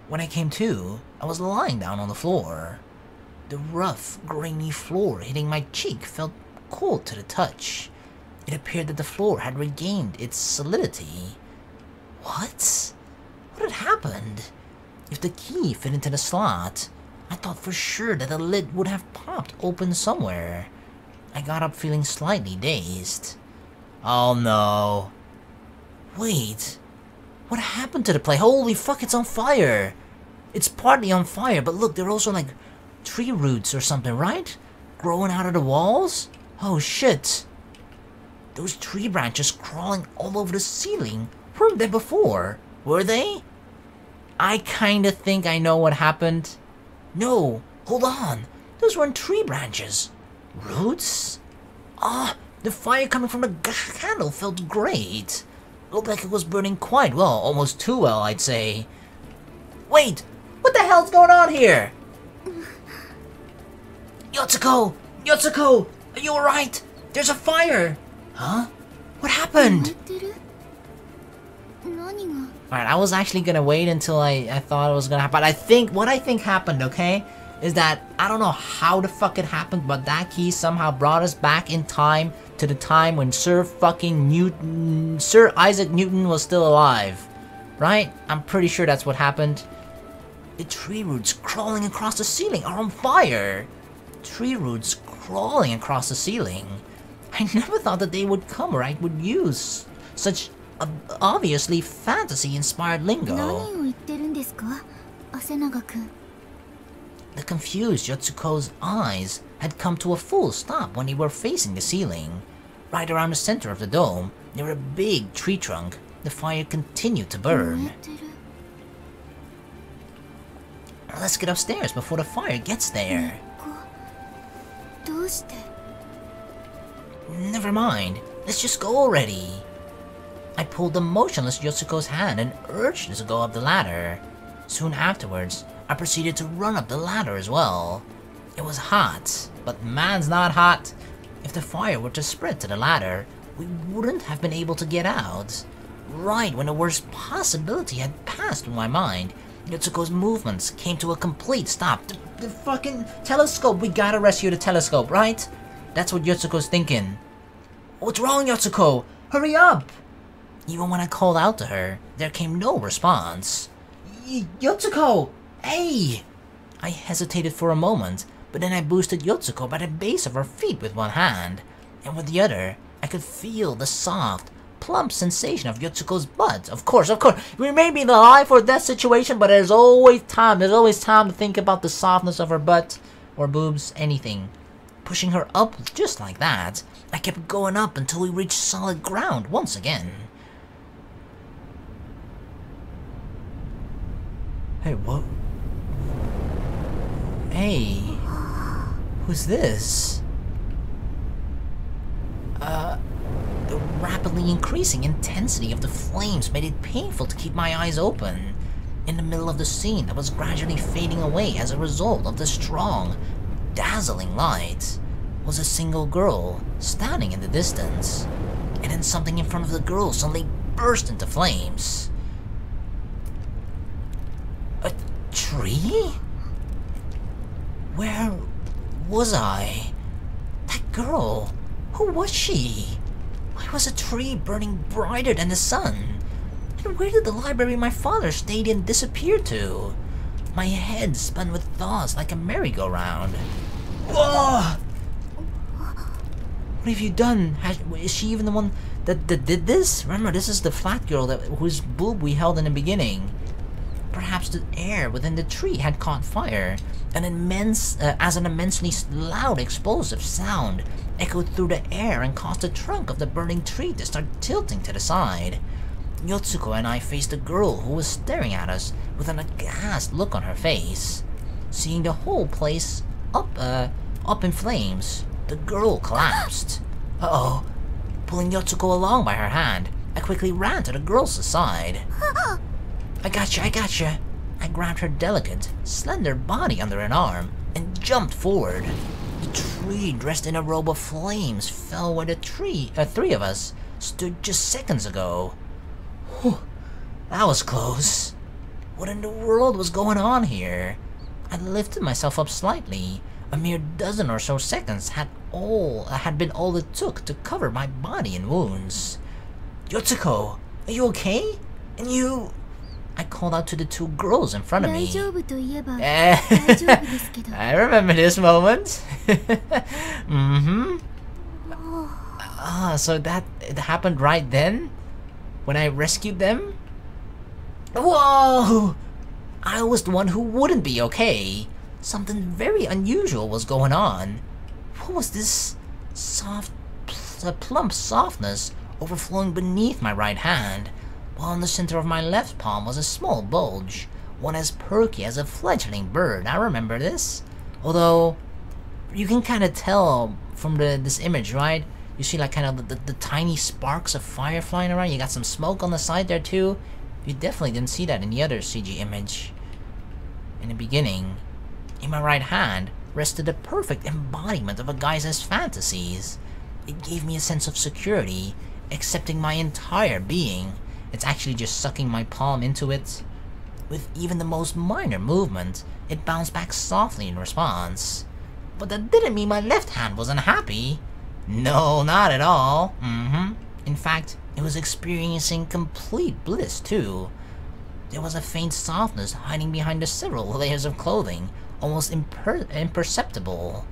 When I came to, I was lying down on the floor. The rough, grainy floor hitting my cheek felt cold to the touch. It appeared that the floor had regained its solidity. What? What had happened? If the key fit into the slot, I thought for sure that the lid would have popped open somewhere. I got up feeling slightly dazed. Oh no. Wait. What happened to the place? Holy fuck, it's on fire! It's partly on fire, but look, there are also like tree roots or something, right? Growing out of the walls? Oh shit. Those tree branches crawling all over the ceiling. Weren't there before? Were they? I kinda think I know what happened. No, hold on. Those weren't tree branches. Roots? Ah, the fire coming from the candle felt great. Looked like it was burning quite well, almost too well, I'd say. Wait, what the hell's going on here? Yotsuko! Yotsuko! Are you alright? There's a fire! Huh? What happened? Alright, I was actually gonna wait until I thought it was gonna happen. What I think happened, okay, is that, I don't know how the fuck it happened, but that key somehow brought us back in time to the time when Sir Isaac Newton was still alive. Right? I'm pretty sure that's what happened. The tree roots crawling across the ceiling are on fire. Tree roots crawling across the ceiling. I never thought that they would come or I would use such obviously fantasy-inspired lingo. The confused Yotsuko's eyes had come to a full stop when they were facing the ceiling. Right around the center of the dome, near a big tree trunk, the fire continued to burn. Let's get upstairs before the fire gets there. Never mind, let's just go already. I pulled the motionless Yotsuko's hand and urged her to go up the ladder. Soon afterwards, I proceeded to run up the ladder as well. It was hot, but man's not hot. If the fire were to spread to the ladder, we wouldn't have been able to get out. Right when the worst possibility had passed through my mind, Yotsuko's movements came to a complete stop. The fucking telescope, we gotta rescue the telescope, right? That's what Yotsuko's thinking. What's wrong, Yotsuko? Hurry up! Even when I called out to her, there came no response. Yotsuko! Hey! I hesitated for a moment, but then I boosted Yotsuko by the base of her feet with one hand, and with the other, I could feel the soft, plump sensation of Yotsuko's butt. Of course, we may be in a life or death situation, but there's always time to think about the softness of her butt, or boobs, anything. Pushing her up just like that, I kept going up until we reached solid ground once again. Hey, what? Hey, who's this? The rapidly increasing intensity of the flames made it painful to keep my eyes open. In the middle of the scene that was gradually fading away as a result of the strong, dazzling light, was a single girl standing in the distance, and then something in front of the girl suddenly burst into flames. A tree? Where was I? That girl, who was she? Why was a tree burning brighter than the sun? And where did the library my father stayed in disappear to? My head spun with thoughts like a merry-go-round. Whoa! What have you done? Is she even the one that did this? Remember, this is the flat girl whose boob we held in the beginning. Perhaps the air within the tree had caught fire. An immensely loud explosive sound echoed through the air and caused the trunk of the burning tree to start tilting to the side. Yotsuko and I faced the girl who was staring at us with an aghast look on her face. Seeing the whole place up in flames, the girl collapsed. Uh-oh. Pulling Yotsuko along by her hand, I quickly ran to the girl's side. I gotcha. I grabbed her delicate, slender body under an arm and jumped forward. The tree, dressed in a robe of flames, fell where the three of us stood just seconds ago. Whew, that was close. What in the world was going on here? I lifted myself up slightly. A mere dozen or so seconds had been all it took to cover my body in wounds. Yotsuko, are you okay? And you... I called out to the two girls in front of me. I remember this moment. So it happened right then? When I rescued them? Whoa! I was the one who wouldn't be okay. Something very unusual was going on. What was this plump softness overflowing beneath my right hand, while in the center of my left palm was a small bulge, one as perky as a fledgling bird. I remember this. Although, you can kind of tell from this image, right? You see like kind of the tiny sparks of fire flying around. You got some smoke on the side there too. You definitely didn't see that in the other CG image. In the beginning, in my right hand rested the perfect embodiment of a guy's fantasies. It gave me a sense of security, accepting my entire being. It's actually just sucking my palm into it. With even the most minor movement, it bounced back softly in response. But that didn't mean my left hand was unhappy. No, not at all. In fact, it was experiencing complete bliss too. There was a faint softness hiding behind the several layers of clothing, almost imperceptible.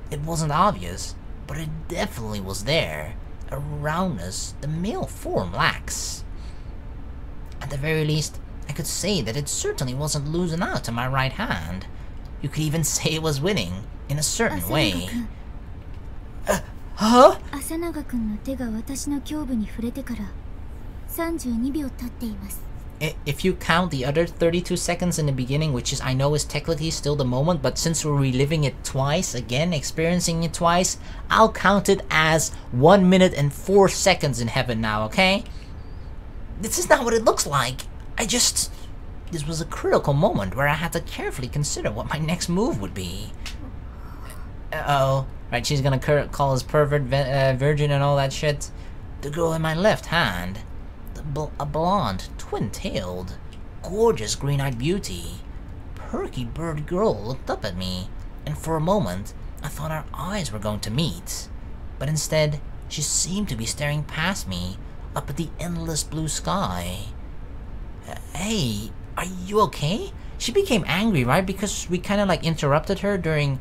It wasn't obvious, but it definitely was there. A roundness the male form lacks. At the very least, I could say that it certainly wasn't losing out to my right hand. You could even say it was winning, in a certain way. Huh? If you count the other 32 seconds in the beginning, which I know is technically still the moment, but since we're reliving it twice, again, experiencing it twice, I'll count it as 1 minute and 4 seconds in heaven now, okay? This is not what it looks like. This was a critical moment where I had to carefully consider what my next move would be. Uh-oh. Right, she's gonna call us pervert, virgin and all that shit. The girl in my left hand. A blonde, twin-tailed, gorgeous green-eyed beauty. Perky bird girl looked up at me, and for a moment, I thought our eyes were going to meet. But instead, she seemed to be staring past me, up at the endless blue sky. Hey, are you okay? She became angry, right? Because we kind of like interrupted her during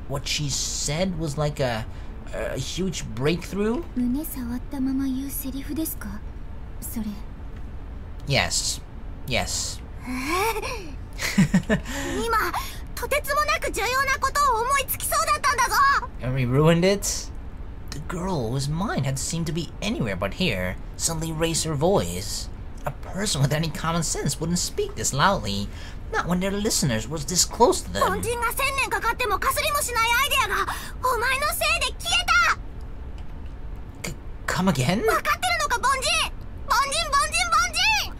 what she said was like a huge breakthrough. Yes. Yes. And we ruined it? The girl whose mind had seemed to be anywhere but here suddenly raised her voice. A person with any common sense wouldn't speak this loudly, not when their listeners was this close to them. Come again?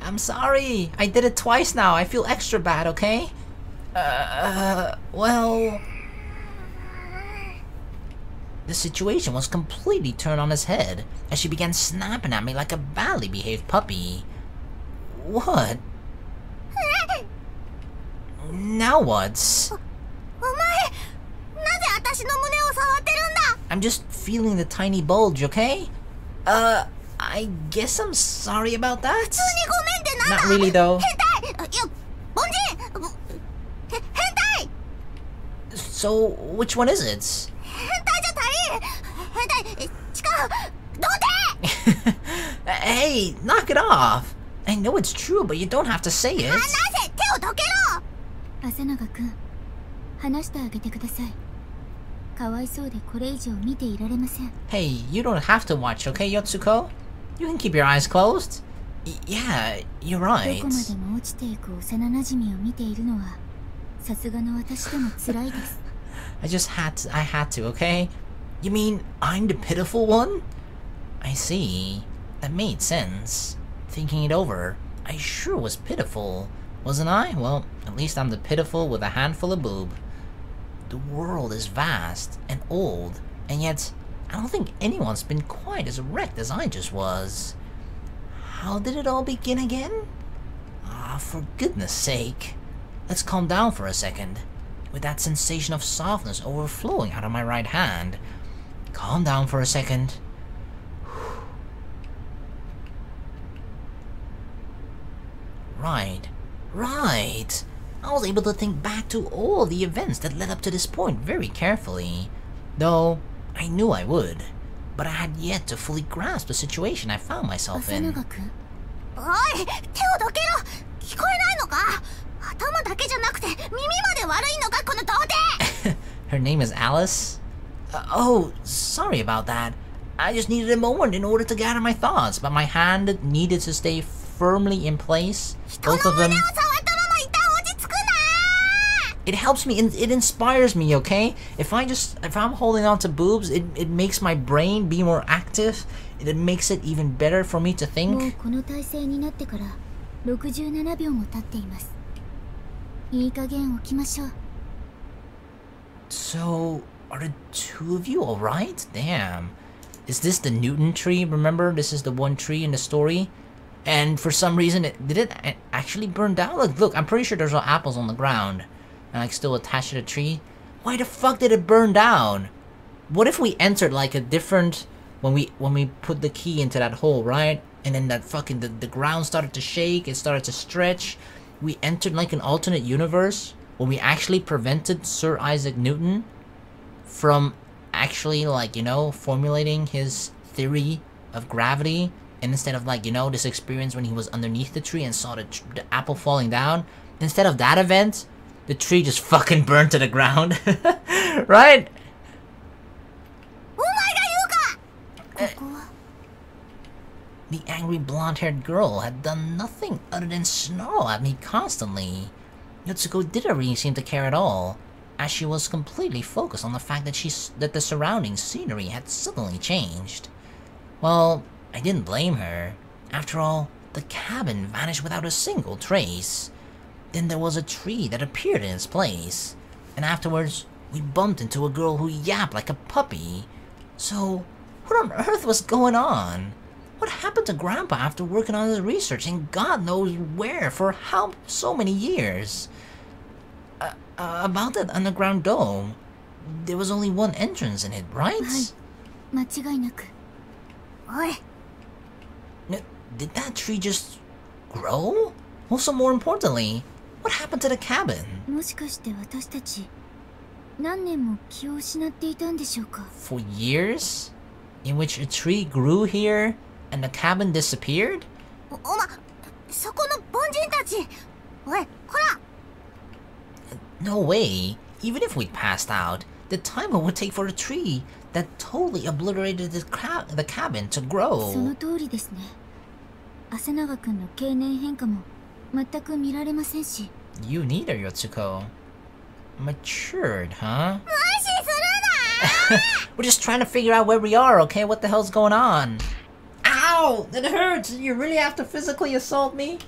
I'm sorry. I did it twice now. I feel extra bad, okay? Well... The situation was completely turned on its head as she began snapping at me like a badly behaved puppy. What? Now what? I'm just feeling the tiny bulge, okay? I guess I'm sorry about that. Not really though. So, which one is it? Hey, knock it off. I know it's true, but you don't have to say it. Hey, you don't have to watch, okay, Yotsuko? You can keep your eyes closed. Yeah, you're right. I had to, okay? You mean I'm the pitiful one? I see. That made sense. Thinking it over, I sure was pitiful, wasn't I? Well, at least I'm the pitiful with a handful of boob. The world is vast and old, and yet I don't think anyone's been quite as wrecked as I just was. How did it all begin again? Ah, for goodness sake. Let's calm down for a second. With that sensation of softness overflowing out of my right hand. Calm down for a second. Right. I was able to think back to all the events that led up to this point very carefully. Though, I knew I would. But I had yet to fully grasp the situation I found myself in. Her name is Alice? Oh, sorry about that. I just needed a moment in order to gather my thoughts, but my hand needed to stay firmly in place. Both of them. It helps me, it inspires me, okay? If I'm holding on to boobs, it makes my brain be more active. It makes it even better for me to think. So, are the two of you alright? Damn. Is this the Newton tree? Remember, this is the one tree in the story? And for some reason, did it actually burn down? Look, I'm pretty sure there's no apples on the ground. And like still attached to the tree. Why the fuck did it burn down? What if we entered like a different... When we put the key into that hole, right? And then that fucking... The ground started to shake, it started to stretch. We entered like an alternate universe where we actually prevented Sir Isaac Newton from actually, like, you know, formulating his theory of gravity. And instead of, like, you know, this experience when he was underneath the tree and saw the apple falling down, instead of that event, the tree just fucking burned to the ground. Right? The angry blonde-haired girl had done nothing other than snarl at me constantly. Yotsuko didn't really seem to care at all, as she was completely focused on the fact that the surrounding scenery had suddenly changed. Well, I didn't blame her. After all, the cabin vanished without a single trace. Then there was a tree that appeared in its place, and afterwards, we bumped into a girl who yapped like a puppy. So, what on earth was going on? What happened to Grandpa after working on his research in God knows where for so many years? About that underground dome, there was only one entrance in it, right? Did that tree just grow? Also, more importantly, what happened to the cabin? For years? In which a tree grew here and the cabin disappeared? No way. Even if we'd passed out, the time it would take for a tree that totally obliterated the cabin to grow. You neither, Yotsuko. Matured, huh? We're just trying to figure out where we are, okay? What the hell's going on? Ow! It hurts! You really have to physically assault me?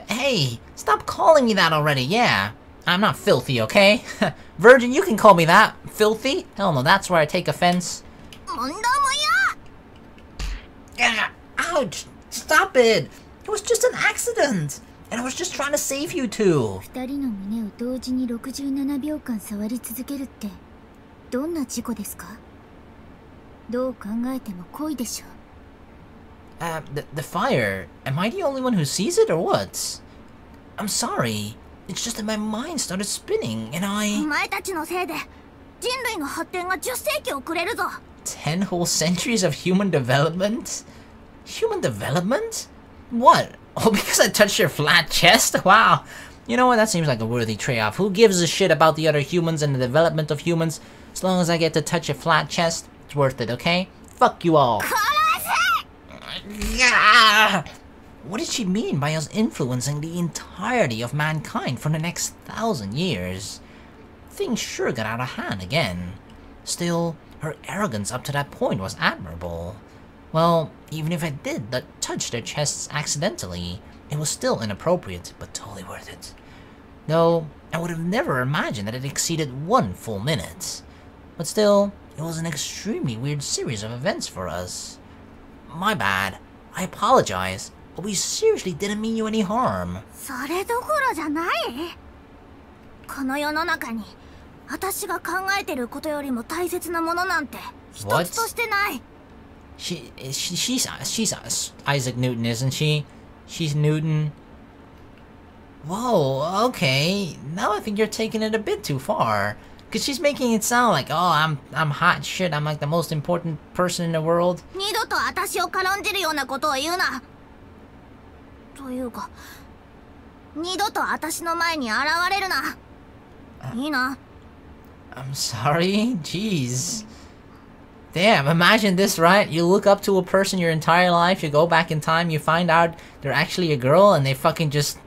Hey! Stop calling me that already, yeah. I'm not filthy, okay? Virgin, you can call me that. Filthy? Hell no, that's where I take offense. Ouch! Stop it! It was just an accident! And I was just trying to save you two! The fire. Am I the only one who sees it or what? I'm sorry. It's just that my mind started spinning and I... 10 whole centuries of human development? Human development? What? Oh, because I touched your flat chest? Wow. You know what? That seems like a worthy trade-off. Who gives a shit about the other humans and the development of humans? As long as I get to touch your flat chest, it's worth it, okay? Fuck you all. What did she mean by us influencing the entirety of mankind for the next 1,000 years? Things sure got out of hand again. Still, her arrogance up to that point was admirable. Well, even if I did touch their chests accidentally, it was still inappropriate, but totally worth it. Though, I would have never imagined that it exceeded 1 full minute. But still, it was an extremely weird series of events for us. My bad. I apologize, but we seriously didn't mean you any harm. それどころじゃない。この世の中に私が考えてることよりも大切なものなんて一つとしてない。She's Isaac Newton, isn't she? She's Newton. Whoa, okay. Now I think you're taking it a bit too far. Cause she's making it sound like, oh, I'm hot shit, I'm like the most important person in the world. 二度と私を軽んじるようなことを言うな。というか、二度と私の前に現れるな。いいな。I'm sorry? Jeez. Damn, imagine this, right? You look up to a person your entire life, you go back in time, you find out they're actually a girl, and they fucking just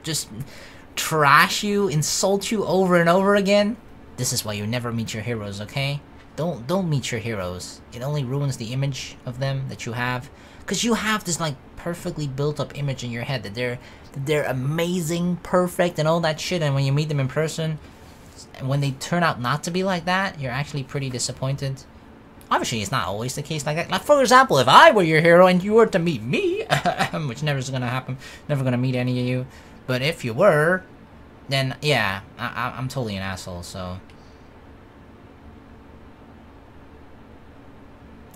trash you, insult you over and over again. This is why you never meet your heroes, okay? Don't meet your heroes. It only ruins the image of them that you have. Cause you have this like perfectly built up image in your head that they're amazing, perfect, and all that shit, and when you meet them in person, and when they turn out not to be like that, you're actually pretty disappointed. Obviously, it's not always the case like that. Like, for example, if I were your hero and you were to meet me, which never is gonna happen, never gonna meet any of you, but if you were, then yeah, I'm totally an asshole, so.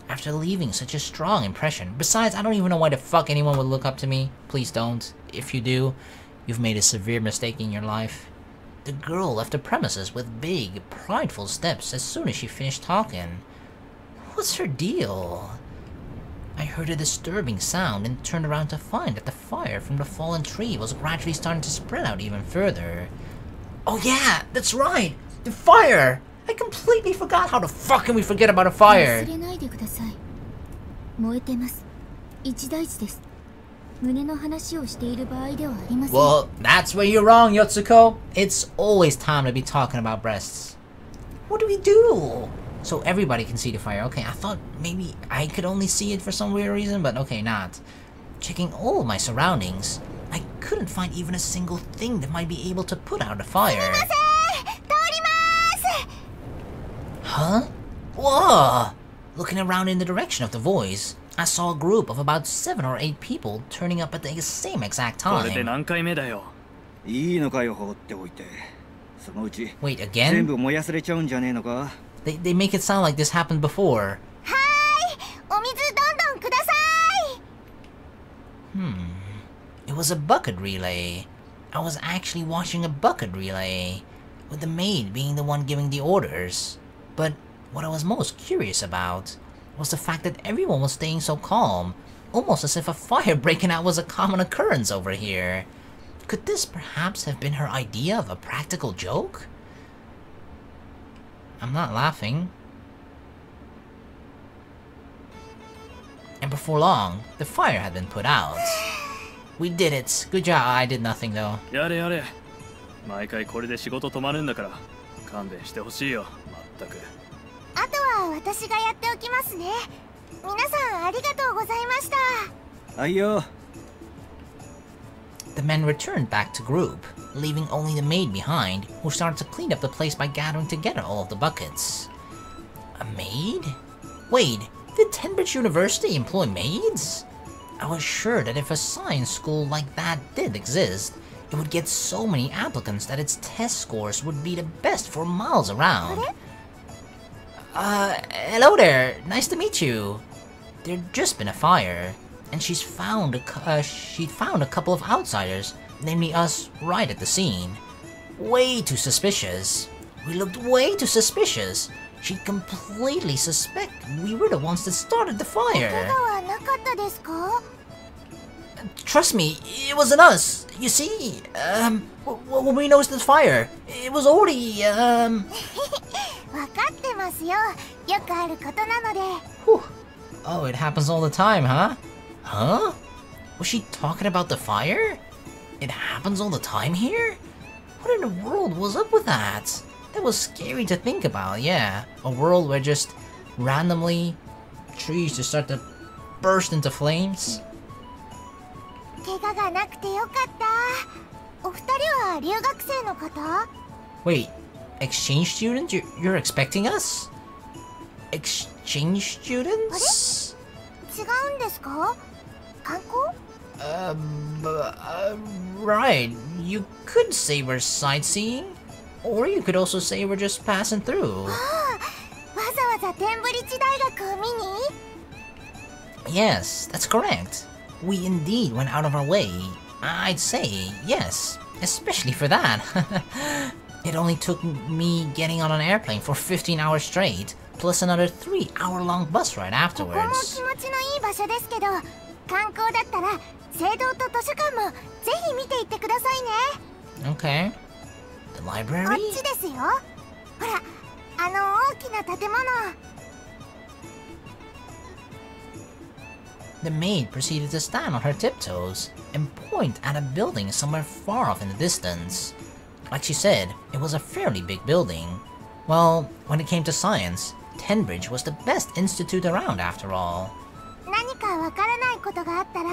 After leaving such a strong impression, besides, I don't even know why the fuck anyone would look up to me. Please don't. If you do, you've made a severe mistake in your life. The girl left the premises with big, prideful steps as soon as she finished talking. What's her deal? I heard a disturbing sound and turned around to find that the fire from the fallen tree was gradually starting to spread out even further. Oh yeah, that's right! The fire! I completely forgot. How the fuck can we forget about a fire? Well, that's where you're wrong, Yotsuko. It's always time to be talking about breasts. What do we do? So everybody can see the fire. Okay, I thought maybe I could only see it for some weird reason, but okay, not. Checking all of my surroundings, I couldn't find even a single thing that might be able to put out a fire. Huh? Whoa! Looking around in the direction of the voice, I saw a group of about 7 or 8 people turning up at the same exact time. Wait, again? They make it sound like this happened before. It was a bucket relay. I was actually watching a bucket relay, with the maid being the one giving the orders. But what I was most curious about was the fact that everyone was staying so calm, almost as if a fire breaking out was a common occurrence over here. Could this perhaps have been her idea of a practical joke? I'm not laughing. And before long, the fire had been put out. We did it. Good job. I did nothing though. The men returned back to group, leaving only the maid behind, who started to clean up the place by gathering together all of the buckets. A maid? Wait, did Tenbridge University employ maids? I was sure that if a science school like that did exist, it would get so many applicants that its test scores would be the best for miles around. Hello there. Nice to meet you. There'd just been a fire, and she'd found a couple of outsiders, namely us, right at the scene. Way too suspicious. We looked way too suspicious. She'd completely suspect we were the ones that started the fire. Trust me, it wasn't us. You see, when we noticed the fire, it was already, Whew. Oh, it happens all the time, huh? Huh? Was she talking about the fire? It happens all the time here? What in the world was up with that? That was scary to think about, yeah. A world where just randomly trees just start to burst into flames. お二人は留学生の方？ Wait, exchange student? You're expecting us? Exchange students? 違うんですか？観光？ Right. You could say we're sightseeing, or you could also say we're just passing through. わざわざテンブリッジ大学を見に？ Yes, that's correct. We indeed went out of our way. I'd say yes, especially for that. It only took me getting on an airplane for 15 hours straight, plus another 3-hour-long bus ride ここも afterwards. 気持ちのいい場所ですけど、観光だったら聖堂と図書館もぜひ見ていってくださいね。 Okay. The こ library? っちですよ。ほら、あの大きな建物。 The maid proceeded to stand on her tiptoes and point at a building somewhere far off in the distance. Like she said, it was a fairly big building. Well, when it came to science, Tenbridge was the best institute around after all. 何かわからないことがあったら、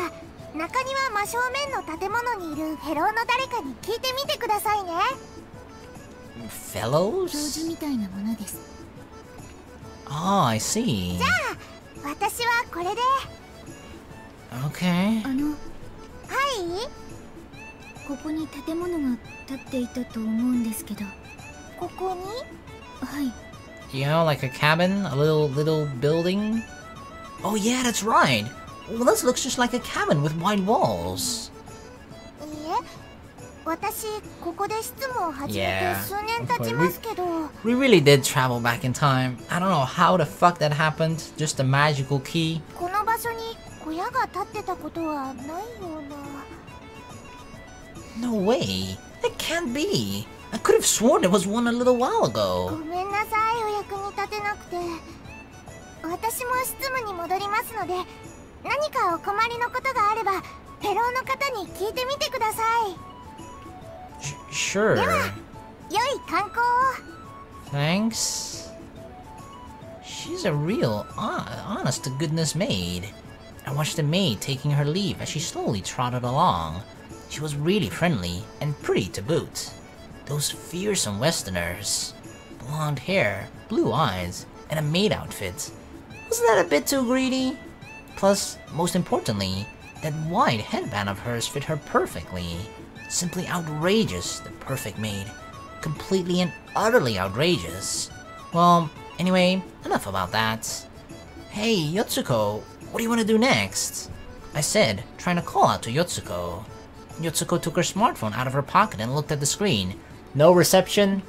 中庭真正面の建物にいるフェローの誰かに聞いてみてくださいね。 Fellows? 教授みたいなものです。 Ah, I see. じゃあ、私はこれで。 Okay. はい？ここに建物が建っていたと思うんですけど。ここに？はい。 You know, like a cabin? A little building? Oh yeah, that's right! Well, this looks just like a cabin with wide walls. いいえ、私ここで執務を始め Yeah. て数年経ちますけど。 We really did travel back in time. I don't know how the fuck that happened. Just a magical key. この場所に小屋が建ってたことはないような。 No way. It can't be. I could have sworn there was one a little while ご ago. めんなさい、お役に立てなくて。私も執務に戻りますので、何かお困りのことがあればフェローの方に聞いてみてください。 Sure. 良い観光を。 Thanks. She's a real, honest to goodness maid. I watched the maid taking her leave as she slowly trotted along. She was really friendly and pretty to boot. Those fearsome Westerners. Blonde hair, blue eyes, and a maid outfit. Wasn't that a bit too greedy? Plus, most importantly, that wide headband of hers fit her perfectly. Simply outrageous, the perfect maid. Completely and utterly outrageous. Well, anyway, enough about that. Hey, Yotsuko, what do you want to do next? I said, trying to call out to Yotsuko. Yotsuko took her smartphone out of her pocket and looked at the screen. No reception?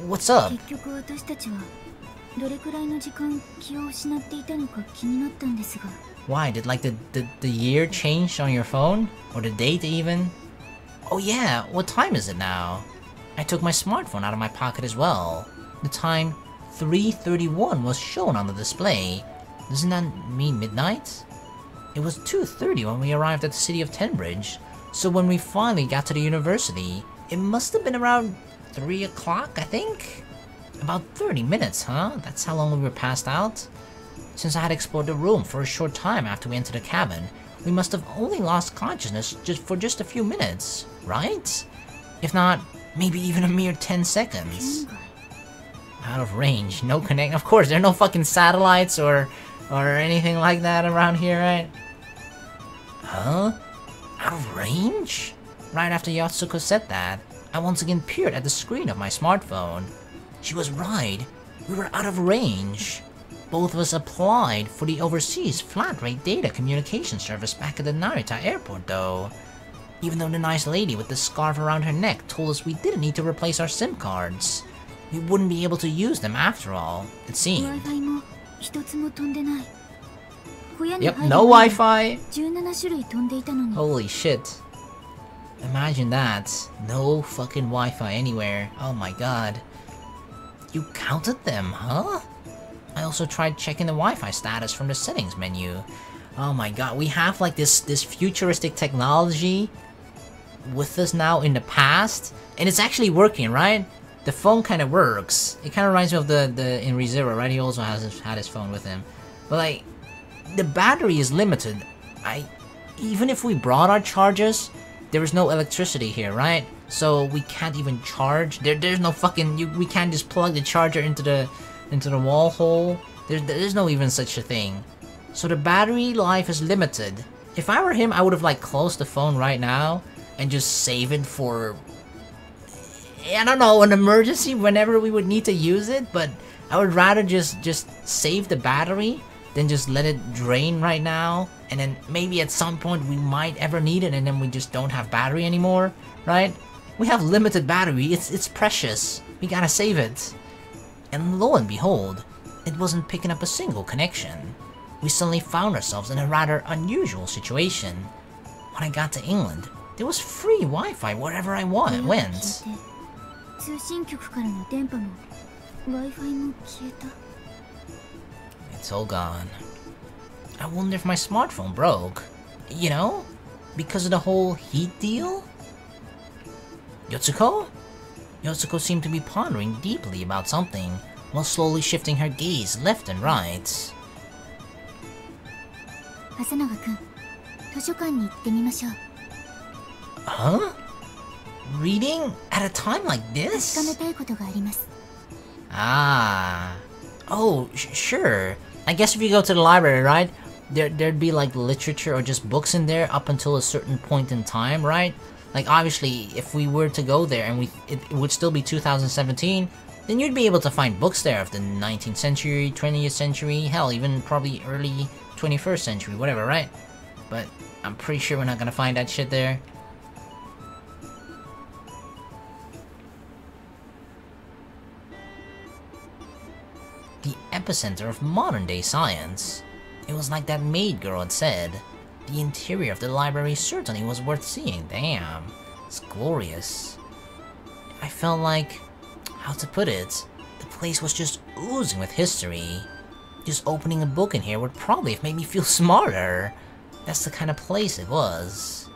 What's up? 結局私たちはどれくらいの時間気を失っていたのか気になったんですが。 Why, did like the year change on your phone? Or the date even? Oh yeah, what time is it now? I took my smartphone out of my pocket as well. The time 3:31 was shown on the display. Doesn't that mean midnight? It was 2:30 when we arrived at the city of Tenbridge, so when we finally got to the university, it must have been around 3 o'clock, I think? About 30 minutes, huh? That's how long we were passed out? Since I had explored the room for a short time after we entered the cabin, we must have only lost consciousness for just a few minutes, right? If not, maybe even a mere 10 seconds. Out of range, no connect. Of course, there are no fucking satellites or anything like that around here, right? Huh? Out of range? Right after Yotsuko said that, I once again peered at the screen of my smartphone. She was right. We were out of range. Both of us applied for the overseas flat-rate data communication service back at the Narita airport, though. Even though the nice lady with the scarf around her neck told us we didn't need to replace our SIM cards. We wouldn't be able to use them after all, it seemed. Yep, no Wi-Fi! Holy shit. Imagine that. No fucking Wi-Fi anywhere. Oh my god. You counted them, huh? I also tried checking the Wi-Fi status from the settings menu. Oh my god, we have like this futuristic technology with us now in the past, and it's actually working, right? The phone kind of works. It kind of reminds me of the in ReZero, right? He also had his phone with him, but like the battery is limited. Even if we brought our chargers, there is no electricity here, right? So we can't even charge. There's no fucking, we can't just plug the charger into the wall hole. There's no even such a thing. So the battery life is limited. If I were him, I would have like closed the phone right now and just save it for, I don't know, an emergency whenever we would need to use it. But I would rather just save the battery than just let it drain right now, and then maybe at some point we might ever need it, and then we just don't have battery anymore, right? We have limited battery, it's precious, we gotta save it. And lo and behold, it wasn't picking up a single connection. We suddenly found ourselves in a rather unusual situation. When I got to England, there was free Wi-Fi wherever I went. It's all gone. I wonder if my smartphone broke. You know? Because of the whole heat deal? Yotsuko? Yotsuko seemed to be pondering deeply about something, while slowly shifting her gaze left and right. Asanaga-kun, 図書館に行ってみましょう。 Huh? Reading at a time like this? 確かめたいことがあります。 Ah. Oh, sure. I guess if you go to the library, right? There'd be like literature or just books in there up until a certain point in time, right? Like obviously, if we were to go there and it would still be 2017, then you'd be able to find books there of the 19th century, 20th century, hell, even probably early 21st century, whatever, right? But I'm pretty sure we're not gonna find that shit there. The epicenter of modern-day science. It was like that maid girl had said. The interior of the library certainly was worth seeing. Damn, it's glorious. I felt like, how to put it, the place was just oozing with history. Just opening a book in here would probably have made me feel smarter. That's the kind of place it was.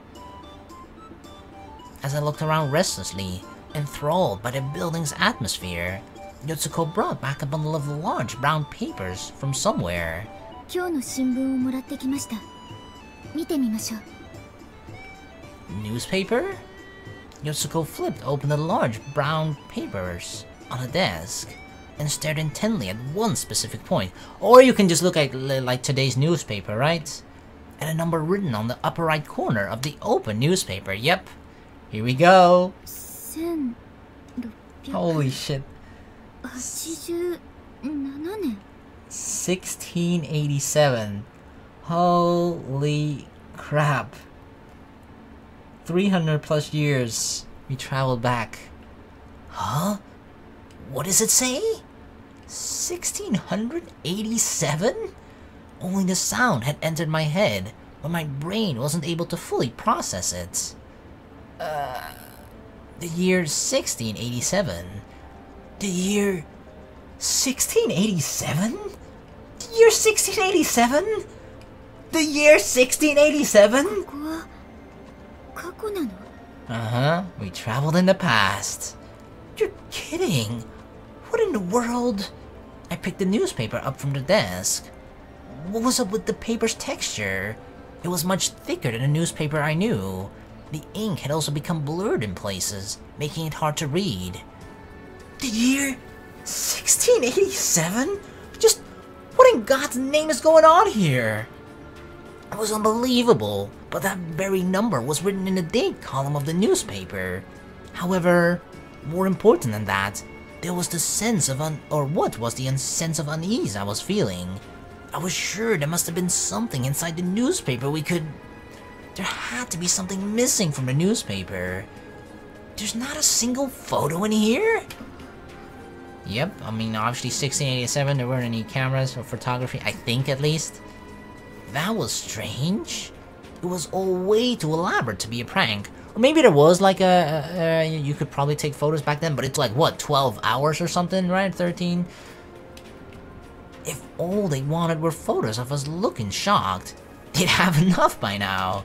As I looked around restlessly, enthralled by the building's atmosphere, Yotsuko brought back a bundle of large brown papers from somewhere. 今日の新聞をもらってきました。見てみましょう。 Newspaper? Yotsuko flipped open the large brown papers on a desk and stared intently at one specific point. Or you can just look at like today's newspaper, right? And a number written on the upper right corner of the open newspaper. Yep. Here we go. 1687 Holy shit. 年。 1687. Holy crap. 300 plus years we traveled back. Huh? What does it say? 1687? Only the sound had entered my head, but my brain wasn't able to fully process it. The year 1687? The year 1687? The year 1687? The year 1687? ここは過去なの？ Uh-huh, we traveled in the past. You're kidding. What in the world? I picked the newspaper up from the desk. What was up with the paper's texture? It was much thicker than a newspaper I knew. The ink had also become blurred in places, making it hard to read. The year 1687? Just what in God's name is going on here? It was unbelievable, but that very number was written in the date column of the newspaper. However, more important than that, there was the sense of sense of unease I was feeling. I was sure there must have been something inside the newspaper there had to be something missing from the newspaper. There's not a single photo in here? Yep, I mean, obviously 1687, there weren't any cameras or photography, I think at least. That was strange. It was all way too elaborate to be a prank. Or maybe there was like you could probably take photos back then, but it's like, what, 12 hours or something, right? 13? If all they wanted were photos of us looking shocked, they'd have enough by now.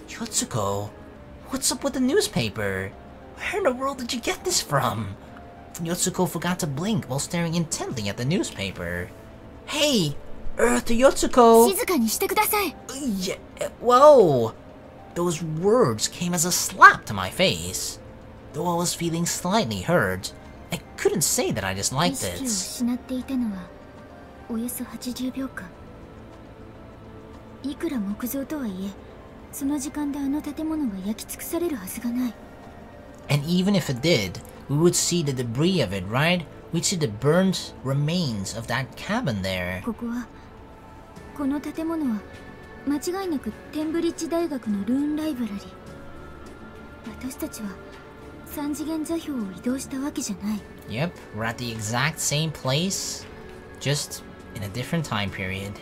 Yotsuko, what's up with the newspaper? Where in the world did you get this from? Yotsuko forgot to blink while staring intently at the newspaper. Hey! To Yotsuko! 静かにしてください。 Yeah, whoa! those words came as a slap to my face. Though I was feeling slightly hurt, I couldn't say that I disliked 意識を it. 失っていたのはおよそ80秒間。いくら木造とはいえ、その時間であの建物が焼き尽くされるはずがない。 And even if it did, we would see the debris of it, right? We'd see the burnt remains of that cabin there. この建物は間違いなくテンブリッジ大学のルーンライブラリー。私たちは三次元座標を移動したわけじゃない。 Yep, we're at the exact same place, just in a different time period.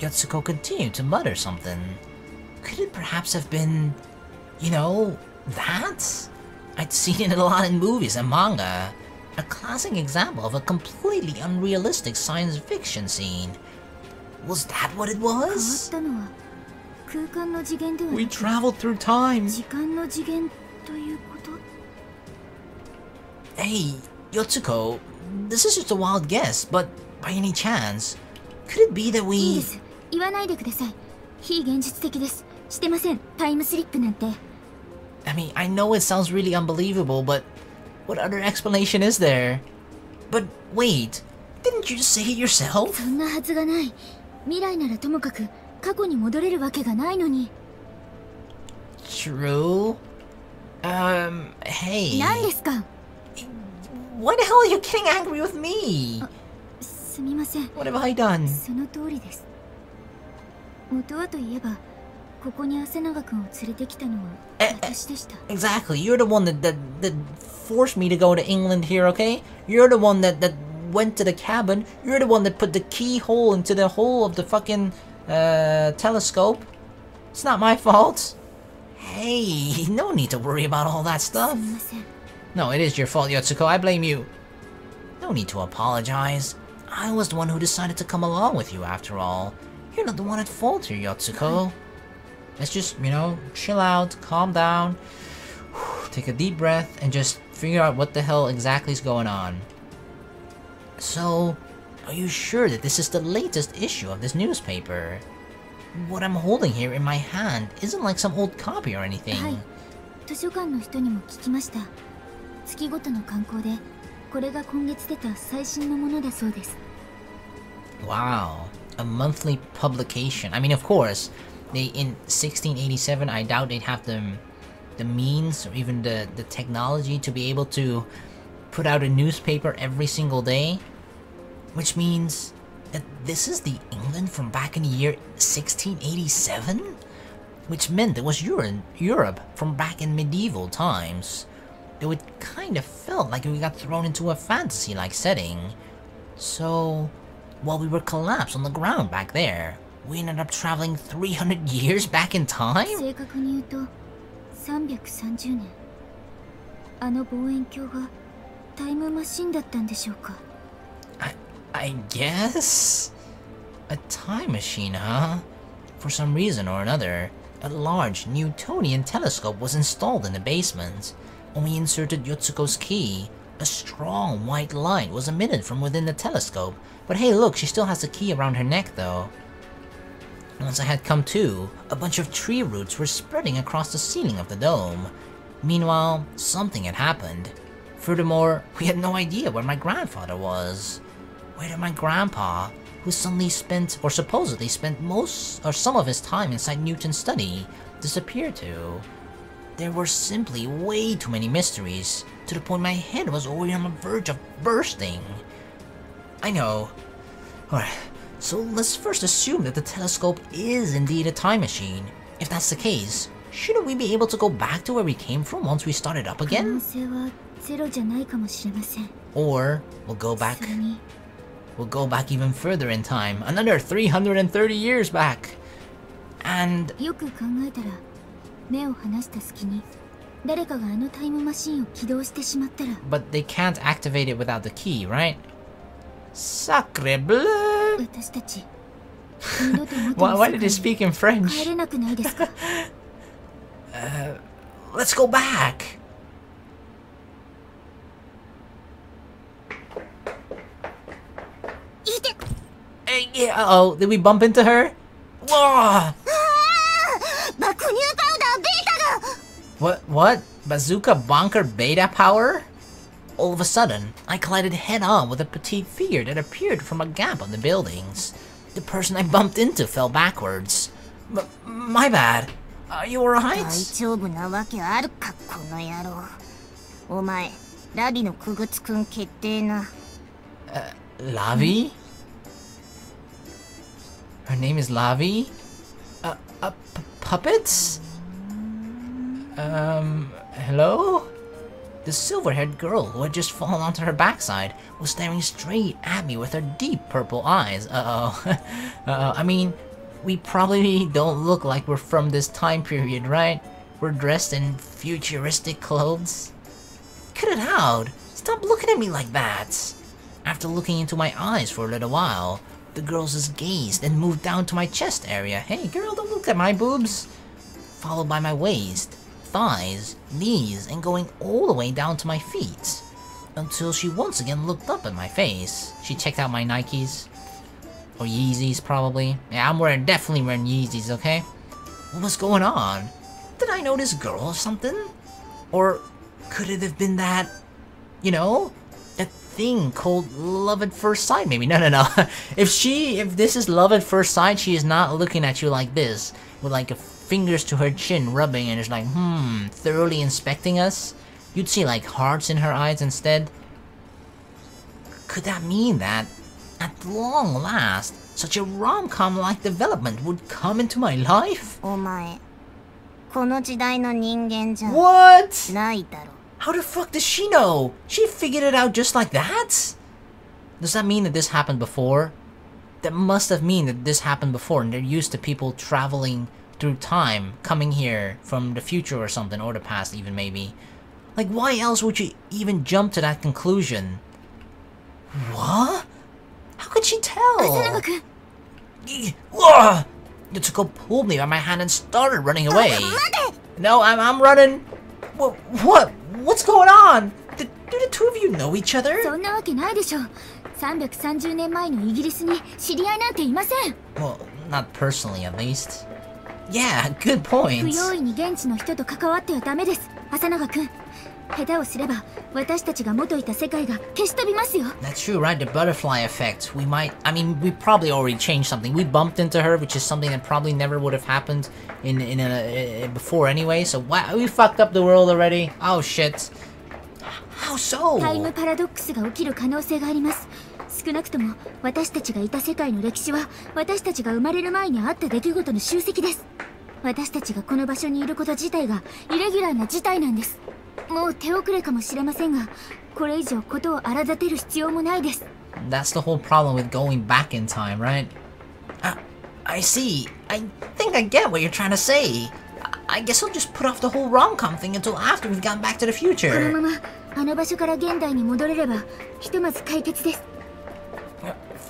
Yotsuko continued to mutter something. Could it perhaps have been, you know, that? I'd seen it a lot in movies and manga. A classic example of a completely unrealistic science fiction scene. Was that what it 変わっ was? たのは空間の次元ではな We く traveled through time. 時間の次元ということ。 Hey, Yotsuko, this is just a wild guess, but by any chance, could it be that いいで we... す。言わないでください。非現実的です。してません。タイムスリップなんて。 I mean, I know it sounds really unbelievable, but what other explanation is there? But wait, didn't you just say it yourself? そんなはずがない。未来ならともかく過去に戻れるわけがないのに。 True. Hey. 何ですか。 Why the hell are you getting angry with me? すみません。 What have I done? その通りです。元はといえば、ここに朝長くんを連れてきたのは私でした。 Exactly. You're the one that forced me to go to England here, okay? You're the one that went to the cabin. You're the one that put the keyhole into the hole of the fucking telescope. It's not my fault. Hey, no need to worry about all that す stuff. みません。 No, it is your fault, Yotsuko. I blame you. No need to apologize. I was the one who decided to come along with you after all. You're not the one at fault here, Yotsuko. Let's just, you know, chill out, calm down, take a deep breath, and just figure out what the hell exactly is going on. So, are you sure that this is the latest issue of this newspaper? What I'm holding here in my hand isn't like some old copy or anything. はい。図書館の人にも聞きました。月ごとの観光で、これが今月出た最新のものだそうです。 Wow, a monthly publication. I mean, of course, in 1687, I doubt they'd have the means or even the technology to be able to put out a newspaper every single day, which means that this is the England from back in the year 1687, which meant it was Europe from back in medieval times. Though it kind of felt like we got thrown into a fantasy-like setting. So, while we were collapsed on the ground back there, we ended up traveling 300 years back in time? 正確に言うと330年。あの望遠鏡がタイムマシンだったんでしょうか。 I guess? A time machine, huh? For some reason or another, a large Newtonian telescope was installed in the basement. When we inserted Yotsuko's key, a strong white light was emitted from within the telescope. But hey, look, she still has the key around her neck, though. Once I had come to, a bunch of tree roots were spreading across the ceiling of the dome. Meanwhile, something had happened. Furthermore, we had no idea where my grandfather was. Where did my grandpa, who suddenly spent, or supposedly spent most or some of his time inside Newton's study, disappear to? There were simply way too many mysteries, to the point my head was already on the verge of bursting. I know. Alright, so let's first assume that the telescope is indeed a time machine. If that's the case, shouldn't we be able to go back to where we came from once we started up 可能 again? 性はゼロじゃないかもしれません。 Or we'll go back それに even further in time, another 330 years back. And よく考えたら目を離した隙に誰かがあのタイムマシンを起動してしまったら but they can't activate it without the key, right? Sacre bleu! 私たち二度と元 Why の did he 世界 speak in に French? 帰れなくないですか。 Let's go back. Yeah, uh-oh, did we bump into her? Whoa! 爆乳パウダー What? Bazooka Bonker Beta power? All of a sudden, I collided head-on with a petite figure that appeared from a gap on the buildings. The person I bumped into fell backwards. My bad. Are you alright? 大丈夫なわけあるか、この野郎。お前、ラビのくぐつくん決定な。Lavi? Her name is Lavi? Puppets? Hello? The silver-haired girl who had just fallen onto her backside was staring straight at me with her deep purple eyes. I mean, we probably don't look like we're from this time period, right? We're dressed in futuristic clothes. Cut it out! Stop looking at me like that! After looking into my eyes for a little while, the girl's gaze then moved down to my chest area. Hey girl, don't look at my boobs! Followed by my waist, thighs, knees, and going all the way down to my feet. Until she once again looked up at my face. She checked out my Nikes. Or Yeezys, probably. Yeah, I'm definitely wearing Yeezys, okay? What was going on? Did I know this girl or something? Or could it have been that, you know, that thing called love at first sight, maybe? No. If this is love at first sight, she is not looking at you like this, with like fingers to her chin rubbing and just like, thoroughly inspecting us. You'd see like hearts in her eyes instead. Could that mean that, at long last, such a rom-com-like development would come into my life? お前、この時代の人間じゃ What? ないだろ。How the fuck does she know? She figured it out just like that? Does that mean that this happened before? That must have mean that this happened before and they're used to people traveling through time, coming here from the future or something, or the past even maybe. Like, why else would you even jump to that conclusion? What? How could she tell? Asanaga-kun. Yotsuko pulled me by my hand and started running away. No, I'm running. What? What's going on? Do the two of you know each other? そんなわけないでしょ。330年前のイギリスに知り合いなんていません。 Well, not personally at least. Yeah, good point. 不用意に現地の人と関わってはダメです、浅永君。下手をすれば私たちが元いた世界が消し飛びますよ。 That's true, right? The butterfly effect. We probably already changed something. We bumped into her, which is something that probably never would have happened before anyway. So wow, we fucked up the world already. Oh shit. How so? タイムパラドックスが起きる可能性があります。少なくとも私たちがいた世界の歴史は私たちが生まれる前にあった出来事の集積です。私たちがこの場所にいること自体がイレギュラーな事態なんです。もう手遅れかもしれませんが、これ以上ことを荒立てる必要もないです。 That's the whole problem with going back in time, right? I see. I think I get what you're trying to say. I guess I'll just put off the whole rom-com thing until after we've gone back to the この future. ままあの場所から現代に戻れればひとまず解決です。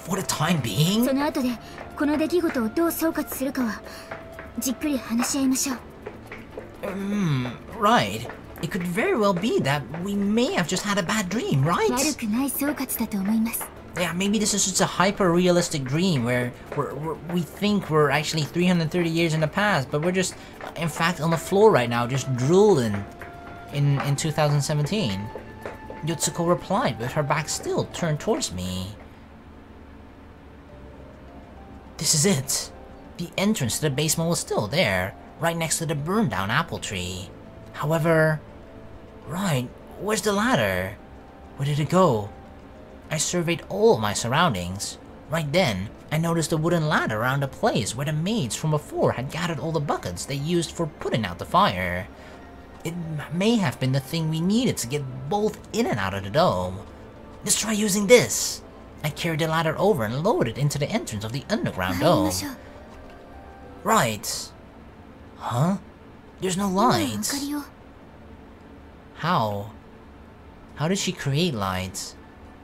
For the time being? その後でこの出来事をどう総括するかはじっくり話し合いましょう。 Right. It could very well be that we may have just had a bad dream, right? 悪くない総括だと思います。 Yeah, maybe this is just a hyper-realistic dream where we think we're actually 330 years in the past, but we're just, in fact, on the floor right now, just drooling in 2017. Yotsuko replied with her back still turned towards me. This is it. The entrance to the basement was still there, right next to the burned-down apple tree. However... Right, where's the ladder? Where did it go? I surveyed all of my surroundings. Right then, I noticed a wooden ladder around the place where the maids from before had gathered all the buckets they used for putting out the fire. It may have been the thing we needed to get both in and out of the dome. Let's try using this. I carried the ladder over and lowered it into the entrance of the underground dome. Right. Huh? There's no lights. How? How did she create lights?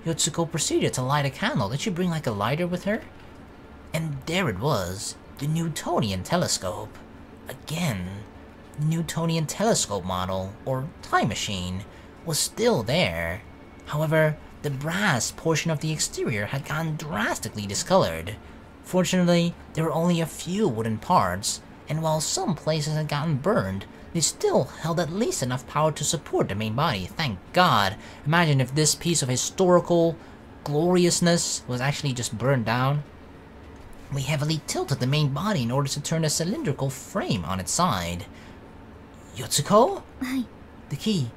Yotsuko proceeded to light a candle. Did she bring like a lighter with her? And there it was, the Newtonian telescope. Again, the Newtonian telescope model, or time machine, was still there. However, the brass portion of the exterior had gotten drastically discolored. Fortunately, there were only a few wooden parts, and while some places had gotten burned, they still held at least enough power to support the main body, thank God. Imagine if this piece of historical gloriousness was actually just burned down. We heavily tilted the main body in order to turn the cylindrical frame on its side. Yotsuko? The key.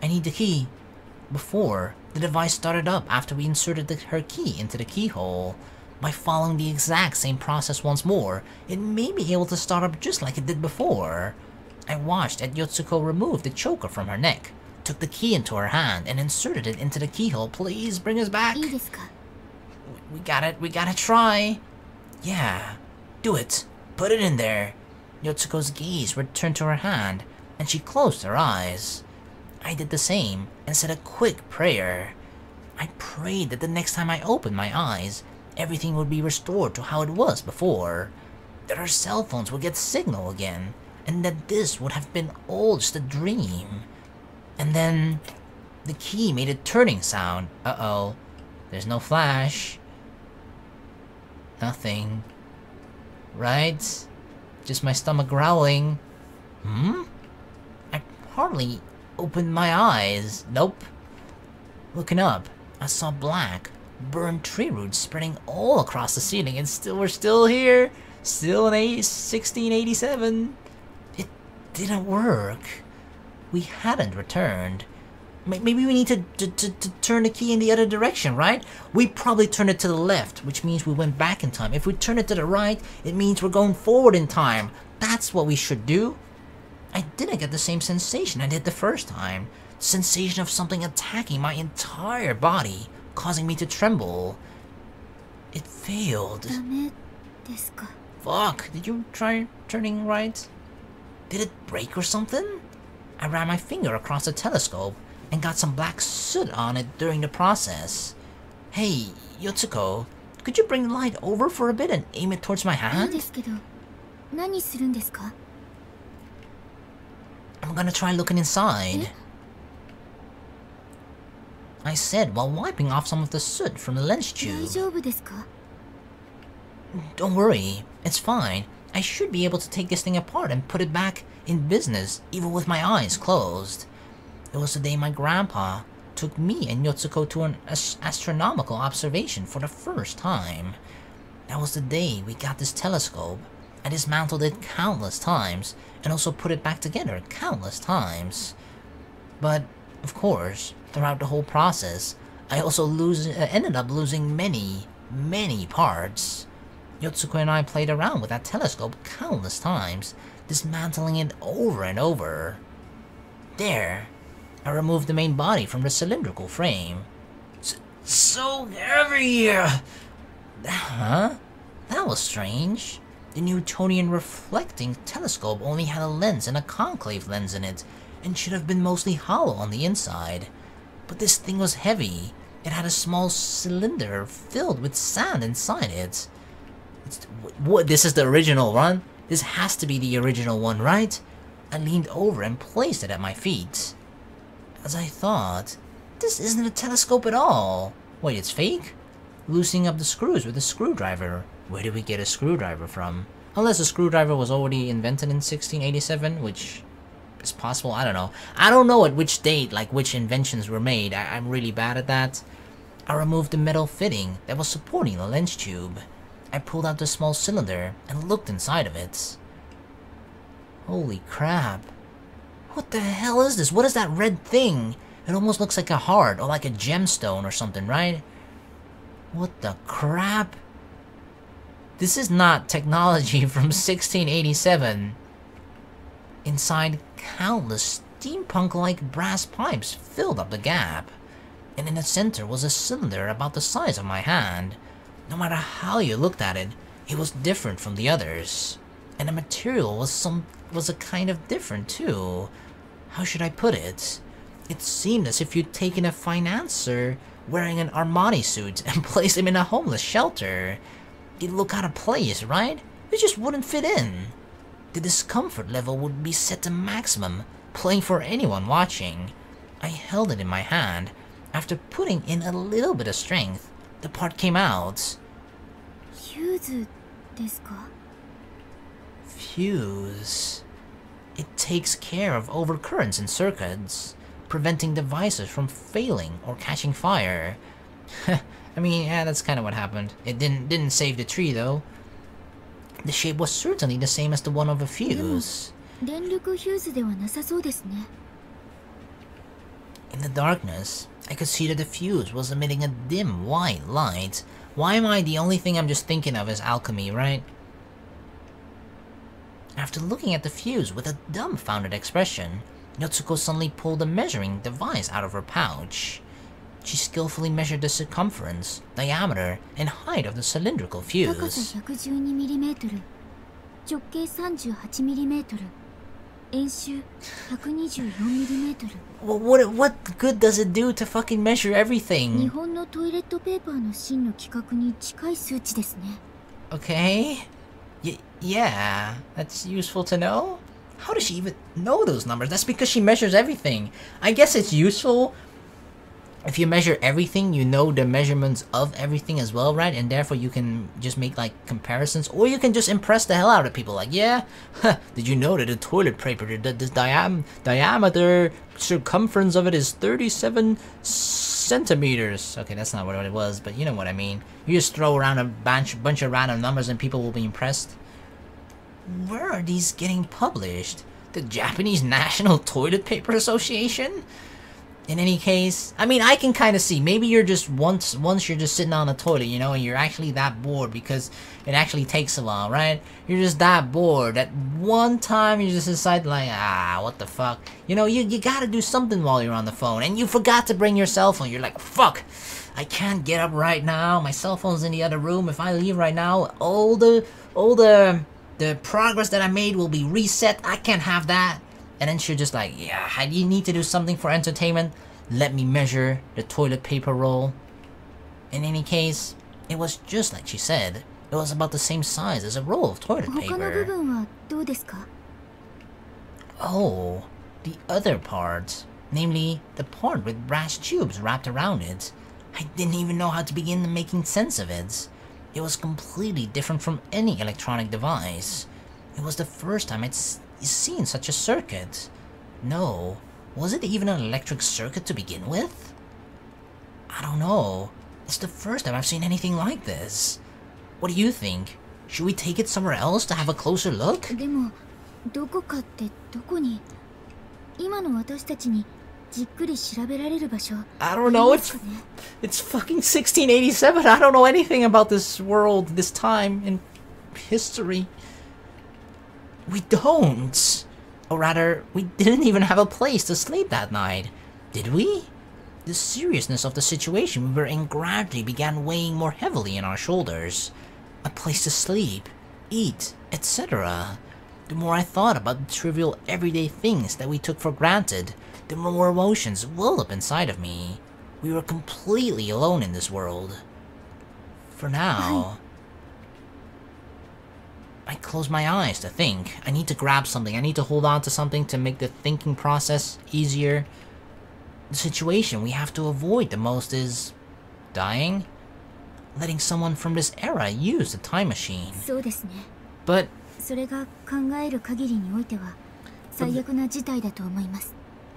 I need the key. Before, the device started up after we inserted her key into the keyhole. By following the exact same process once more, it may be able to start up just like it did before. I watched as Yotsuko removed the choker from her neck, took the key into her hand, and inserted it into the keyhole. Please bring us back. We gotta try. Yeah, do it. Put it in there. Yotsuko's gaze returned to her hand, and she closed her eyes. I did the same, and said a quick prayer. I prayed that the next time I opened my eyes, everything would be restored to how it was before. That our cell phones would get signal again, and that this would have been all just a dream. And then, the key made a turning sound. Uh-oh. There's no flash. Nothing. Right? Just my stomach growling. I hardly opened my eyes. Nope. Looking up, I saw black, burned tree roots spreading all across the ceiling, and we're still here. Still in 1687. It didn't work. We hadn't returned. Maybe we need to turn the key in the other direction, right? We probably turned it to the left, which means we went back in time. If we turn it to the right, it means we're going forward in time. That's what we should do. I didn't get the same sensation I did the first time. The sensation of something attacking my entire body, causing me to tremble. It failed. Fuck, did you try turning right? Did it break or something? I ran my finger across the telescope and got some black soot on it during the process. Hey, Yotsuko, could you bring the light over for a bit and aim it towards my hand? I'm gonna try looking inside. I said while wiping off some of the soot from the lens tube. Don't worry, it's fine. I should be able to take this thing apart and put it back in business, even with my eyes closed. It was the day my grandpa took me and Yotsuko to an astronomical observation for the first time. That was the day we got this telescope. I dismantled it countless times, and also put it back together countless times. But, of course, throughout the whole process, I also ended up losing many parts. Yotsuko and I played around with that telescope countless times, dismantling it over and over. There, I removed the main body from the cylindrical frame. So heavy! Huh? That was strange. The Newtonian reflecting telescope only had a lens and a concave lens in it, and should have been mostly hollow on the inside. But this thing was heavy. It had a small cylinder filled with sand inside it. What? This is the original one? This has to be the original one, right? I leaned over and placed it at my feet. As I thought, this isn't a telescope at all. Wait, it's fake? Loosening up the screws with a screwdriver. Where did we get a screwdriver from? Unless a screwdriver was already invented in 1687, which is possible, I don't know. I don't know at which date, like, which inventions were made. I'm really bad at that. I removed the metal fitting that was supporting the lens tube. I pulled out the small cylinder and looked inside of it. Holy crap. What the hell is this? What is that red thing? It almost looks like a heart or like a gemstone or something, right? What the crap? This is not technology from 1687. Inside, countless steampunk-like brass pipes filled up the gap. And in the center was a cylinder about the size of my hand. No matter how you looked at it, it was different from the others. And the material was a kind of different too. How should I put it? It seemed as if you'd taken a financier wearing an Armani suit and placed him in a homeless shelter. It'd look out of place, right? It just wouldn't fit in. The discomfort level would be set to maximum, playing for anyone watching. I held it in my hand. After putting in a little bit of strength, the part came out. Fuse fuse. It takes care of overcurrents in circuits, preventing devices from failing or catching fire. I mean, yeah, that's kind of what happened. It didn't save the tree though. The shape was certainly the same as the one of a fuse. In the darkness, I could see that the fuse was emitting a dim white light. Why am I the only thing I'm just thinking of is alchemy, right? After looking at the fuse with a dumbfounded expression, Yotsuko suddenly pulled a measuring device out of her pouch. She skillfully measured the circumference, diameter, and height of the cylindrical fuse. Well, what good does it do to fucking measure everything? Okay. Yeah, that's useful to know. How does she even know those numbers? That's because she measures everything. I guess it's useful. If you measure everything, you know the measurements of everything as well, right? And therefore you can just make like comparisons, or you can just impress the hell out of people. Like, yeah, did you know that the toilet paper, the diameter, circumference of it is 37 centimeters? Okay, that's not what it was, but you know what I mean. You just throw around a bunch of random numbers and people will be impressed. Where are these getting published? The Japanese National Toilet Paper Association? In any case, I mean, I can kind of see, maybe you're just, once you're just sitting on the toilet, you know, and you're actually that bored because it actually takes a while, right? You're just that bored that one time you just decide like, what the fuck? You know, you gotta do something while you're on the phone, and you forgot to bring your cell phone. You're like, fuck, I can't get up right now. My cell phone's in the other room. If I leave right now, all the progress that I made will be reset. I can't have that. And then she's just like, yeah, you need to do something for entertainment. Let me measure the toilet paper roll. In any case, it was just like she said. It was about the same size as a roll of toilet paper. Oh, the other part. Namely, the part with brass tubes wrapped around it. I didn't even know how to begin making sense of it. It was completely different from any electronic device. It was the first time I'd seen such a circuit. No, was it even an electric circuit to begin with? I don't know. It's the first time I've seen anything like this. What do you think? Should we take it somewhere else to have a closer look? I don't know, it's fucking 1687. I don't know anything about this world, this time in history. We don't. Or rather, we didn't even have a place to sleep that night. Did we? The seriousness of the situation we were in gradually began weighing more heavily on our shoulders. A place to sleep, eat, etc. The more I thought about the trivial everyday things that we took for granted, the more emotions welled up inside of me. We were completely alone in this world. For now. I close my eyes to think. I need to grab something. I need to hold on to something to make the thinking process easier. The situation we have to avoid the most is dying. Letting someone from this era use the time machine.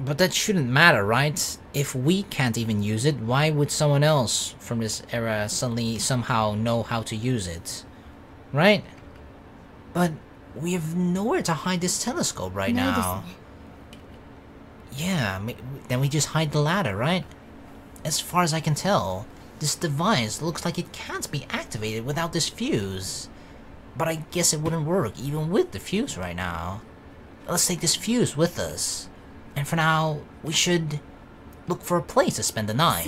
But that shouldn't matter, right? If we can't even use it, why would someone else from this era suddenly somehow know how to use it? Right? But we have nowhere to hide this telescope right now. Yeah, then we just hide the ladder, right? As far as I can tell, this device looks like it can't be activated without this fuse. But I guess it wouldn't work even with the fuse right now. Let's take this fuse with us. And for now, we should look for a place to spend the night.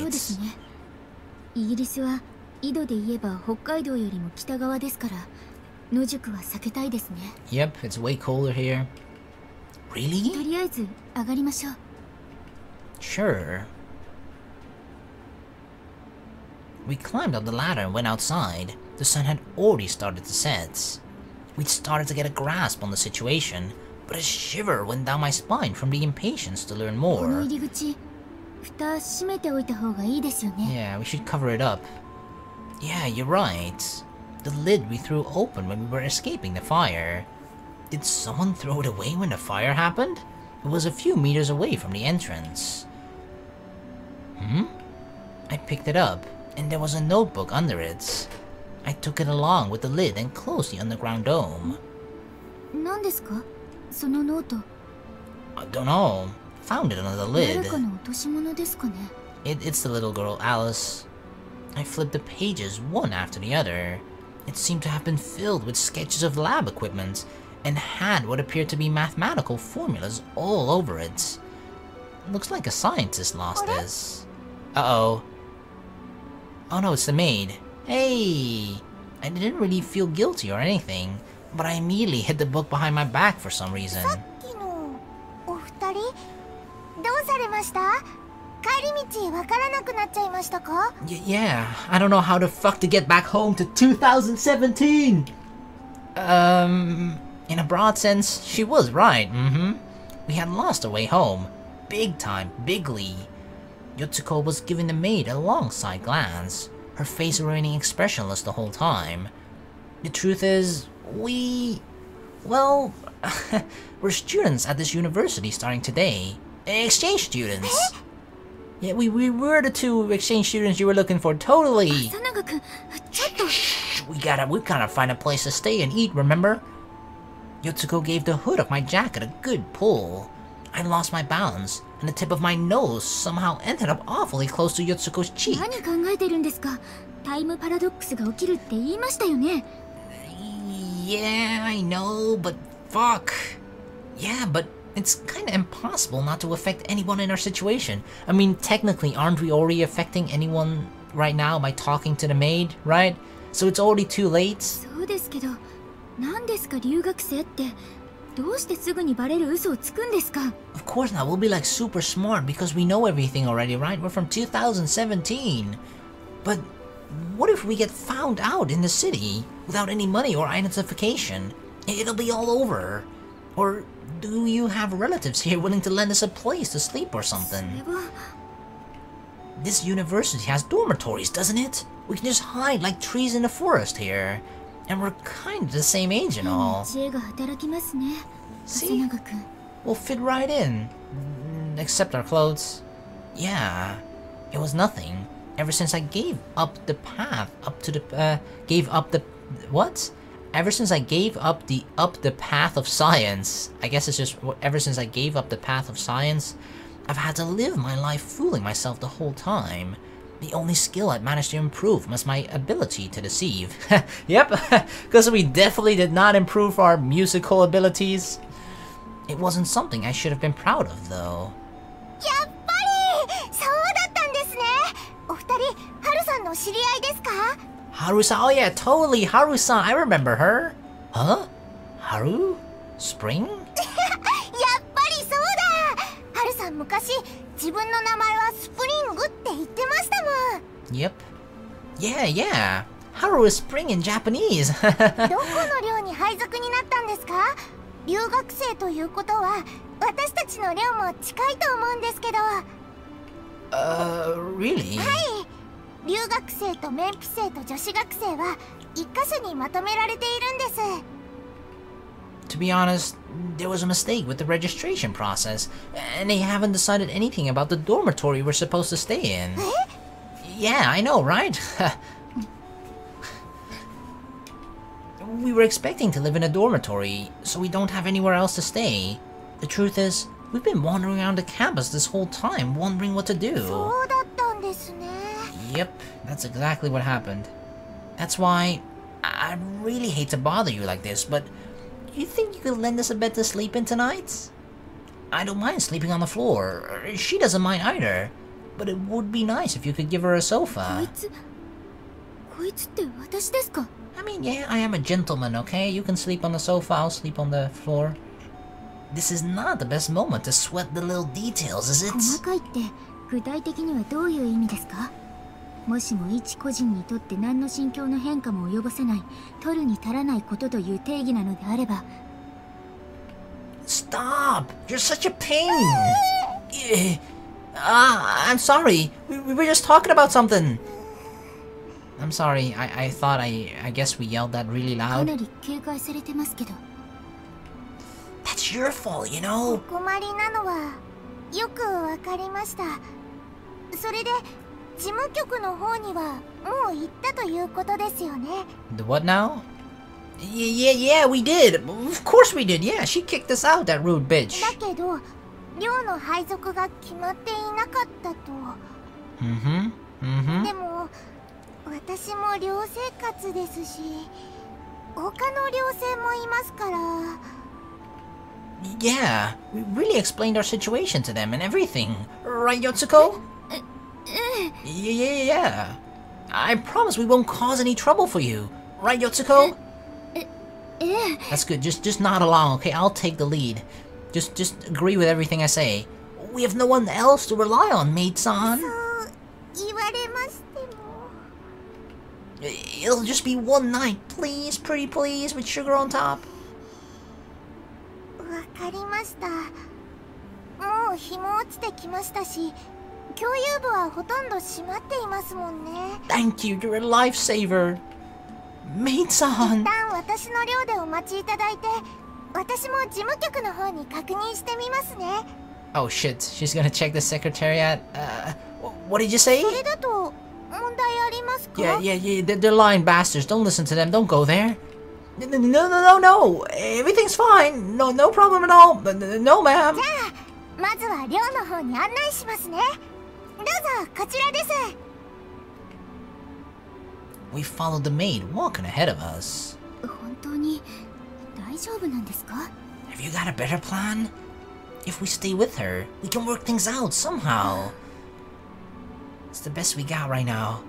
Yep, it's way colder here. Really? Sure. We climbed up the ladder and went outside. The sun had already started to set. We'd started to get a grasp on the situation, but a shiver went down my spine from the impatience to learn more. Yeah, we should cover it up. Yeah, you're right. The lid we threw open when we were escaping the fire. Did someone throw it away when the fire happened? It was a few meters away from the entrance. I picked it up, and there was a notebook under it. I took it along with the lid and closed the underground dome. 何ですかそのノート。 I don't know. Found it under the lid. 誰かの落とし物ですかね。 It's the little girl, Alice. I flipped the pages one after the other. It seemed to have been filled with sketches of lab equipment, and had what appeared to be mathematical formulas all over it. Looks like a scientist lost this. Uh-oh. Oh no, it's the maid. Hey! I didn't really feel guilty or anything, but I immediately hid the book behind my back for some reason. さっきのお二人どうされました？帰り道わからなくなっちゃいましたか？ Yeah, I don't know how the fuck to get back home to 2017! In a broad sense, she was right, We had lost our way home. Big time, bigly. Yotsuko was giving the maid a long side glance, her face remaining expressionless the whole time. The truth is, well, we're students at this university starting today. Exchange students. Yeah, we were the two exchange students you were looking for, totally. 佐永君、ちょっと。 We gotta find a place to stay and eat, remember? Yotsuko gave the hood of my jacket a good pull. I lost my balance, and the tip of my nose somehow ended up awfully close to Yotsuko's cheek. 何考えてるんですか？タイムパラドックスが起きるって言いましたよね。 Yeah, I know, but fuck. Yeah, but it's kinda impossible not to affect anyone in our situation. I mean, technically, aren't we already affecting anyone right now by talking to the maid, right? So it's already too late? そうですけど、何ですか留学生って。どうしてすぐにバレる嘘をつくんですか？ Of course not, we'll be like super smart because we know everything already, right? We're from 2017. But what if we get found out in the city without any money or identification? It'll be all over. Or do you have relatives here willing to lend us a place to sleep or something? それは This university has dormitories, doesn't it? We can just hide like trees in the forest here. And we're kind of the same age and all. 知恵が働きますね。 See? 朝永君。 We'll fit right in. Except our clothes. Yeah, it was nothing. Ever since I gave up the path up to the, what? Ever since I gave up the path of science. I guess it's just, ever since I gave up the path of science, I've had to live my life fooling myself the whole time. The only skill I've managed to improve was my ability to deceive. Yep, because we definitely did not improve our musical abilities. It wasn't something I should have been proud of, though. やっぱりそうだったんですね。お二人、ハルさんの知り合いですか？ Haru-san, oh yeah, totally, Haru-san, I remember her. Huh? Haru? Spring? やっぱりそうだ。ハルさん昔自分の名前はスプリングって言ってましたもん。 Yep. Yeah. Haru is spring in Japanese. どこの寮に配属になったんですか？留学生ということは私たちの寮も近いと思うんですけど。 Really? はい。留学生と免費生と女子学生は一箇所にまとめられているんです。 To be honest, there was a mistake with the registration process, and they haven't decided anything about the dormitory we're supposed to stay in. Yeah, I know, right? We were expecting to live in a dormitory, so we don't have anywhere else to stay. The truth is, we've been wandering around the campus this whole time, wondering what to do. そうだったんですね。 Yep, that's exactly what happened. That's why I really hate to bother you like this, but you think you could lend us a bed to sleep in tonight? I don't mind sleeping on the floor. She doesn't mind either. But it would be nice if you could give her a こ sofa. いつって私ですか？ I mean, yeah, I am a gentleman, okay? You can sleep on the sofa, I'll sleep on the floor. This is not the best moment to sweat the little details, is it? 細かいって具体的にはどういう意味ですか？もしも一個人にとって何の心境の変化も及ぼさない取るに足らないことという定義なのであれば。 Stop! You're such a pain! I'm sorry. We were just talking about something. I'm sorry. I thought I guess we yelled that really か loud. なり警戒されてますけど。it's your fault, you know? お困りなのはよくわかりました。それで事務局の方にはもう行ったということですよね。 The what now? Yeah, we did. Of course we did. Yeah, she kicked us out, that rude bitch. だけど寮の配属が決まっていなかったと。でも私も寮生活ですし、他の寮生もいますから。Yeah, we really explained our situation to them and everything. Right, Yotsuko? Yeah. I promise we won't cause any trouble for you. Right, Yotsuko? That's good. Just nod along, okay? I'll take the lead. Just agree with everything I say. We have no one else to rely on, maid-san. そう言われましても。 It'll just be one night, please, pretty please, with sugar on top. わかりました。もう日も落ちてきましたし、共有部はほとんど閉まっていますもんね。 Thank you, you're a lifesaver. 一 Maid-san. 旦私の寮でお待ちいただいて、私も事務局の方に確認してみますね。 Oh shit, she's gonna check the secretariat. What did you say? それだと問題ありますか？ Yeah, they're lying bastards. Don't listen to them, don't go there. No. Everything's fine. No problem at all. No, ma'am. じゃあまずは寮の方に案内しますね。どうぞこちらです。 We followed the maid walking ahead of us. 本当に大丈夫なんですか？ Have you got a better plan? If we stay with her, we can work things out somehow. It's the best we got right now.